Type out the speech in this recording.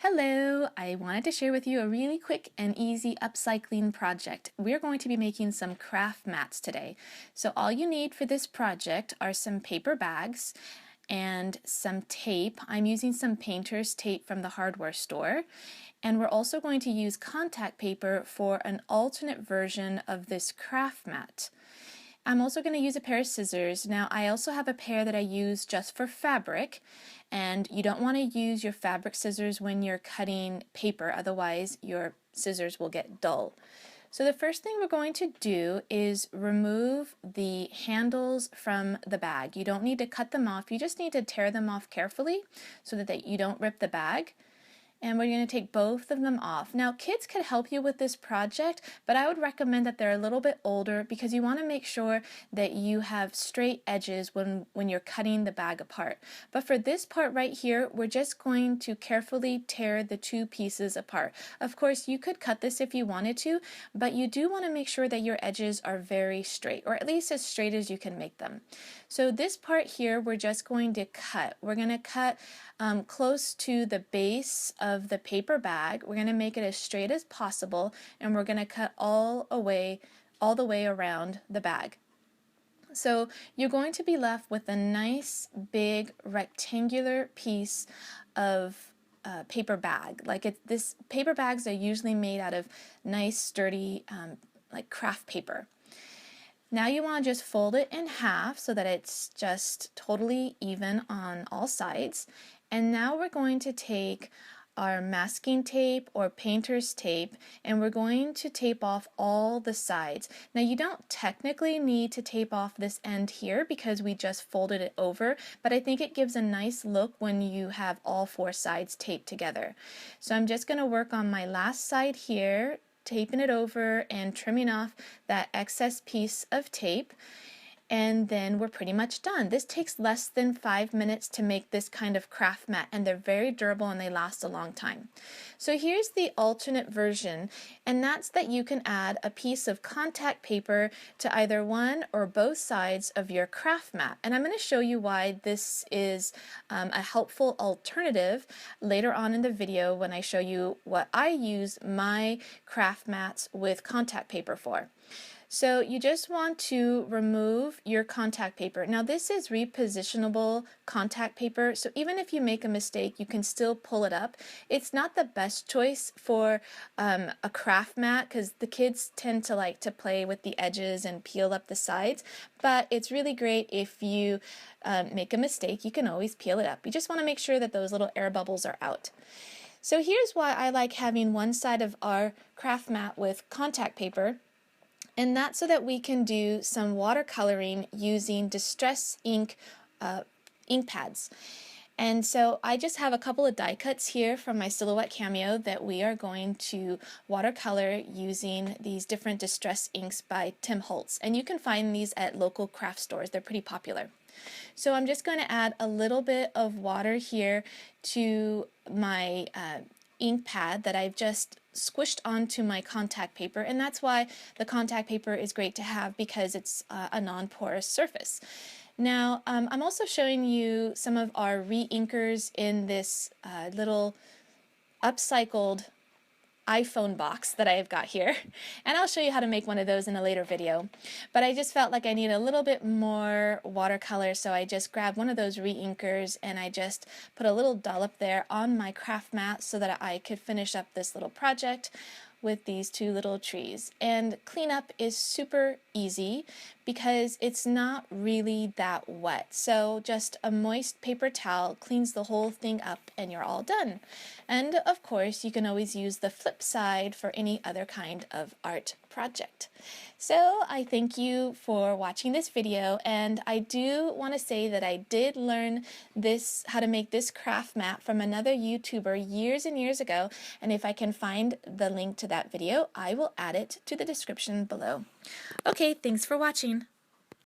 Hello! I wanted to share with you a really quick and easy upcycling project. We're going to be making some craft mats today. So all you need for this project are some paper bags and some tape. I'm using some painter's tape from the hardware store. And we're also going to use Con-Tac paper for an alternate version of this craft mat. I'm also going to use a pair of scissors. Now I also have a pair that I use just for fabric, and you don't want to use your fabric scissors when you're cutting paper, otherwise your scissors will get dull. So the first thing we're going to do is remove the handles from the bag. You don't need to cut them off, you just need to tear them off carefully so that you don't rip the bag. And we're going to take both of them off. Now kids could help you with this project, but I would recommend that they're a little bit older because you want to make sure that you have straight edges when you're cutting the bag apart. But for this part right here, we're just going to carefully tear the two pieces apart. Of course, you could cut this if you wanted to, but you do want to make sure that your edges are very straight, or at least as straight as you can make them. So this part here, we're just going to cut. We're going to cut close to the base of the paper bag. We're going to make it as straight as possible, and we're going to cut all the way around the bag. So you're going to be left with a nice big rectangular piece of paper bag. This paper bags are usually made out of nice sturdy like craft paper. Now you want to just fold it in half so that it's just totally even on all sides. And now we're going to take our masking tape or painter's tape, and we're going to tape off all the sides. Now you don't technically need to tape off this end here because we just folded it over, but I think it gives a nice look when you have all four sides taped together. So I'm just going to work on my last side here, taping it over and trimming off that excess piece of tape, and then we're pretty much done. This takes less than 5 minutes to make this kind of craft mat, and they're very durable and they last a long time. So here's the alternate version, and that's that you can add a piece of Con-Tac paper to either one or both sides of your craft mat. And I'm going to show you why this is a helpful alternative later on in the video when I show you what I use my craft mats with Con-Tac paper for. So you just want to remove your Con-Tac paper. Now this is repositionable Con-Tac paper, so even if you make a mistake, you can still pull it up. It's not the best choice for a craft mat because the kids tend to like to play with the edges and peel up the sides, but it's really great if you make a mistake. You can always peel it up. You just want to make sure that those little air bubbles are out. So here's why I like having one side of our craft mat with Con-Tac paper. And that's so that we can do some watercoloring using distress ink ink pads. And so I just have a couple of die cuts here from my Silhouette Cameo that we are going to watercolor using these different distress inks by Tim Holtz. And you can find these at local craft stores. They're pretty popular. So I'm just going to add a little bit of water here to my ink pad that I've just squished onto my Con-Tac paper, and that's why the Con-Tac paper is great to have, because it's a non-porous surface. Now I'm also showing you some of our re-inkers in this little upcycled iPhone box that I've got here, and I'll show you how to make one of those in a later video. But I just felt like I need a little bit more watercolor, so I just grabbed one of those re-inkers and I just put a little dollop there on my craft mat so that I could finish up this little project with these two little trees. And cleanup is super easy because it's not really that wet. So just a moist paper towel cleans the whole thing up and you're all done. And of course you can always use the flip side for any other kind of art project. So I thank you for watching this video, and I do want to say that I did learn how to make this craft mat from another YouTuber years and years ago, and if I can find the link to that video, I will add it to the description below. Okay, thanks for watching.